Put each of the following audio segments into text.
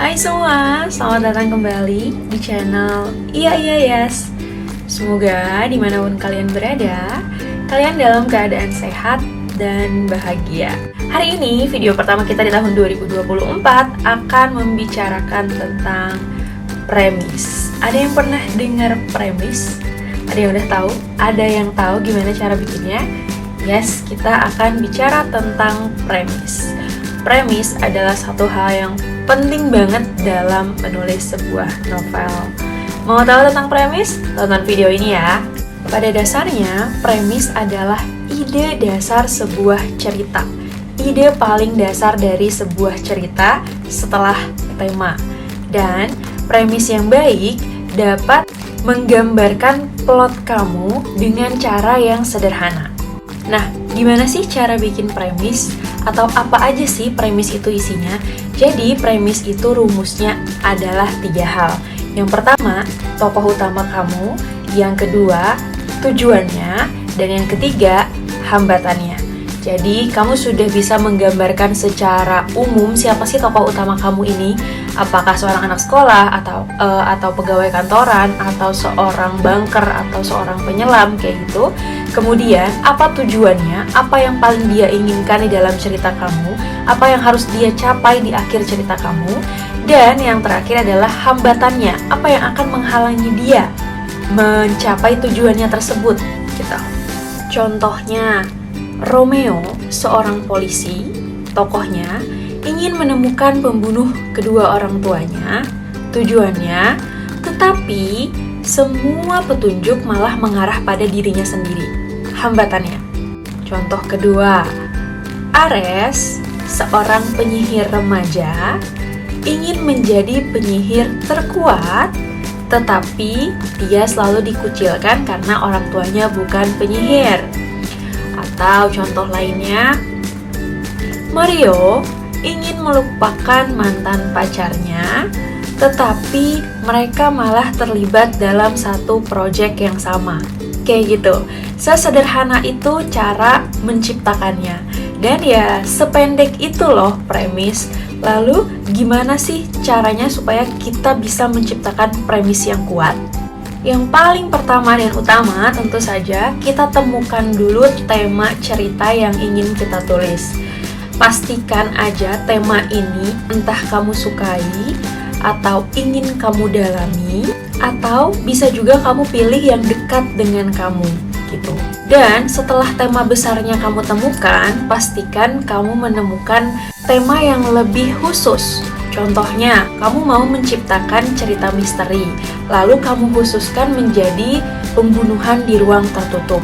Hai semua, selamat datang kembali di channel Iya Iya Yes. Semoga dimanapun kalian berada, kalian dalam keadaan sehat dan bahagia. Hari ini video pertama kita di tahun 2024 akan membicarakan tentang premis. Ada yang pernah dengar premis? Ada yang udah tahu? Ada yang tahu gimana cara bikinnya? Yes, kita akan bicara tentang premis. Premis adalah satu hal yang penting banget dalam menulis sebuah novel. Mau tahu tentang premis? Tonton video ini ya. Pada dasarnya, premis adalah ide dasar sebuah cerita. Ide paling dasar dari sebuah cerita setelah tema. Dan premis yang baik dapat menggambarkan plot kamu dengan cara yang sederhana. Nah, gimana sih cara bikin premis? Atau apa aja sih premis itu isinya? Jadi, premis itu rumusnya adalah 3 hal. Yang pertama, tokoh utama kamu. Yang kedua, tujuannya. Dan yang ketiga, hambatannya. Jadi, kamu sudah bisa menggambarkan secara umum siapa sih tokoh utama kamu ini. Apakah seorang anak sekolah, atau pegawai kantoran, atau seorang banker, atau seorang penyelam, kayak gitu. Kemudian, apa tujuannya, apa yang paling dia inginkan di dalam cerita kamu, apa yang harus dia capai di akhir cerita kamu, dan yang terakhir adalah hambatannya, apa yang akan menghalangi dia mencapai tujuannya tersebut, gitu. Contohnya, Romeo, seorang polisi, tokohnya, ingin menemukan pembunuh kedua orang tuanya, tujuannya, tetapi semua petunjuk malah mengarah pada dirinya sendiri. Hambatannya. Contoh kedua, Ares, seorang penyihir remaja, ingin menjadi penyihir terkuat, tetapi dia selalu dikucilkan karena orang tuanya bukan penyihir. Atau contoh lainnya, Mario ingin melupakan mantan pacarnya, tetapi mereka malah terlibat dalam satu proyek yang sama. Kayak gitu. Sesederhana itu cara menciptakannya. Dan ya sependek itu loh premis. Lalu gimana sih caranya supaya kita bisa menciptakan premis yang kuat? Yang paling pertama dan utama tentu saja kita temukan dulu tema cerita yang ingin kita tulis. Pastikan aja tema ini entah kamu sukai atau ingin kamu dalami, atau bisa juga kamu pilih yang dekat dengan kamu, gitu. Dan setelah tema besarnya kamu temukan, pastikan kamu menemukan tema yang lebih khusus. Contohnya, kamu mau menciptakan cerita misteri, lalu kamu khususkan menjadi pembunuhan di ruang tertutup.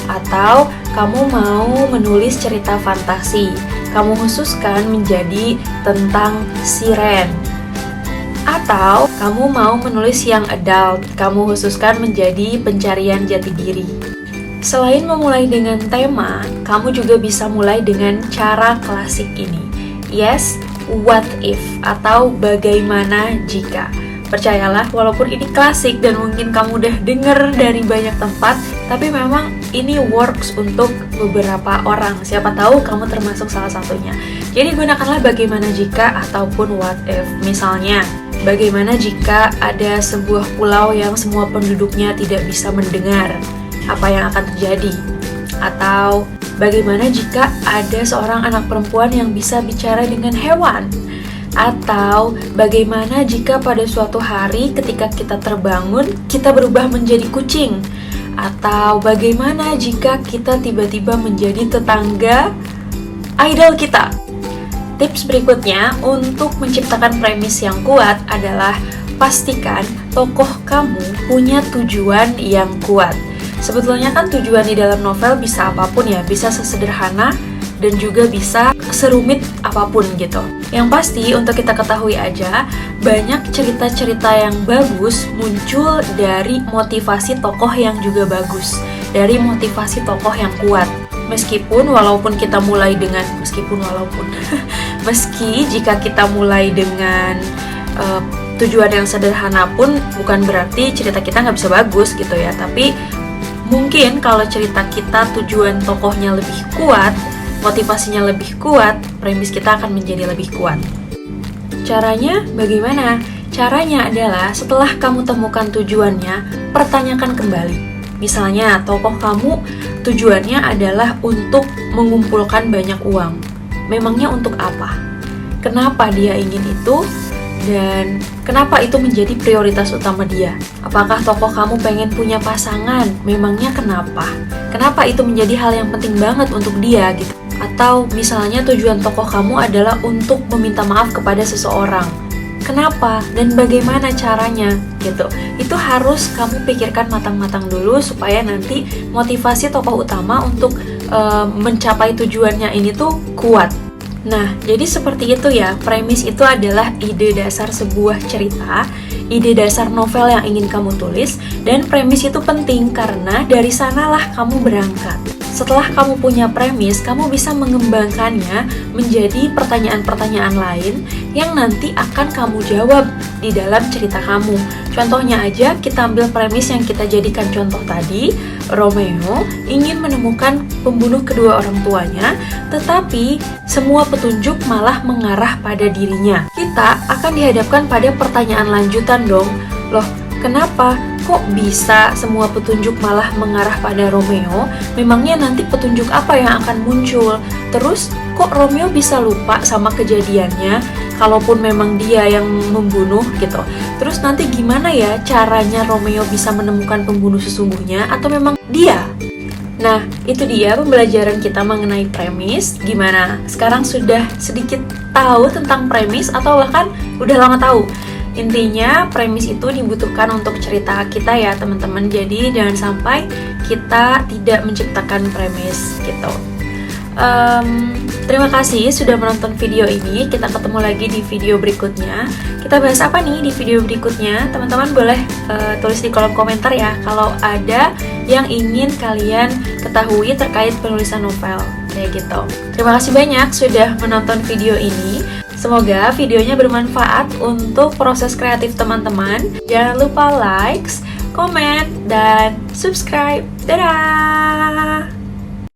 Atau kamu mau menulis cerita fantasi, kamu khususkan menjadi tentang siren. Atau kamu mau menulis yang adult, kamu khususkan menjadi pencarian jati diri. Selain memulai dengan tema, kamu juga bisa mulai dengan cara klasik ini. Yes, what if, atau bagaimana jika. Percayalah, walaupun ini klasik dan mungkin kamu udah denger dari banyak tempat, tapi memang ini works untuk beberapa orang. Siapa tahu kamu termasuk salah satunya. Jadi gunakanlah bagaimana jika ataupun what if. Misalnya, bagaimana jika ada sebuah pulau yang semua penduduknya tidak bisa mendengar? Apa yang akan terjadi? Atau bagaimana jika ada seorang anak perempuan yang bisa bicara dengan hewan? Atau bagaimana jika pada suatu hari ketika kita terbangun, kita berubah menjadi kucing? Atau bagaimana jika kita tiba-tiba menjadi tetangga idol kita? Tips berikutnya untuk menciptakan premis yang kuat adalah pastikan tokoh kamu punya tujuan yang kuat. Sebetulnya kan tujuan di dalam novel bisa apapun ya, bisa sesederhana dan juga bisa serumit apapun gitu. Yang pasti untuk kita ketahui aja, banyak cerita-cerita yang bagus muncul dari motivasi tokoh yang juga bagus, dari motivasi tokoh yang kuat. Meski jika kita mulai dengan tujuan yang sederhana pun bukan berarti cerita kita nggak bisa bagus gitu ya. Tapi mungkin kalau cerita kita tujuan tokohnya lebih kuat, motivasinya lebih kuat, premis kita akan menjadi lebih kuat. Caranya bagaimana? Caranya adalah setelah kamu temukan tujuannya, pertanyakan kembali. Misalnya, tokoh kamu tujuannya adalah untuk mengumpulkan banyak uang. Memangnya untuk apa? Kenapa dia ingin itu? Dan kenapa itu menjadi prioritas utama dia? Apakah tokoh kamu pengen punya pasangan? Memangnya kenapa? Kenapa itu menjadi hal yang penting banget untuk dia gitu? Atau misalnya tujuan tokoh kamu adalah untuk meminta maaf kepada seseorang. Kenapa dan bagaimana caranya gitu. Itu harus kamu pikirkan matang-matang dulu supaya nanti motivasi tokoh utama untuk mencapai tujuannya ini tuh kuat. Nah, jadi seperti itu ya, premis itu adalah ide dasar sebuah cerita, ide dasar novel yang ingin kamu tulis, dan premis itu penting karena dari sanalah kamu berangkat. Setelah kamu punya premis, kamu bisa mengembangkannya menjadi pertanyaan-pertanyaan lain yang nanti akan kamu jawab di dalam cerita kamu. Contohnya aja, kita ambil premis yang kita jadikan contoh tadi, Romeo ingin menemukan pembunuh kedua orang tuanya, tetapi semua petunjuk malah mengarah pada dirinya. Kita akan dihadapkan pada pertanyaan lanjutan dong, loh kenapa? Kok bisa semua petunjuk malah mengarah pada Romeo? Memangnya nanti petunjuk apa yang akan muncul? Terus, kok Romeo bisa lupa sama kejadiannya? Kalaupun memang dia yang membunuh gitu. Terus nanti gimana ya caranya Romeo bisa menemukan pembunuh sesungguhnya? Atau memang dia? Nah, itu dia pembelajaran kita mengenai premis. Gimana? Sekarang sudah sedikit tahu tentang premis atau bahkan udah lama tahu? Intinya, premis itu dibutuhkan untuk cerita kita ya teman-teman. Jadi jangan sampai kita tidak menciptakan premis gitu. Terima kasih sudah menonton video ini. Kita ketemu lagi di video berikutnya. Kita bahas apa nih di video berikutnya? Teman-teman boleh tulis di kolom komentar ya kalau ada yang ingin kalian ketahui terkait penulisan novel kayak gitu. Terima kasih banyak sudah menonton video ini. Semoga videonya bermanfaat untuk proses kreatif teman-teman. Jangan lupa like, comment, dan subscribe. Dadah!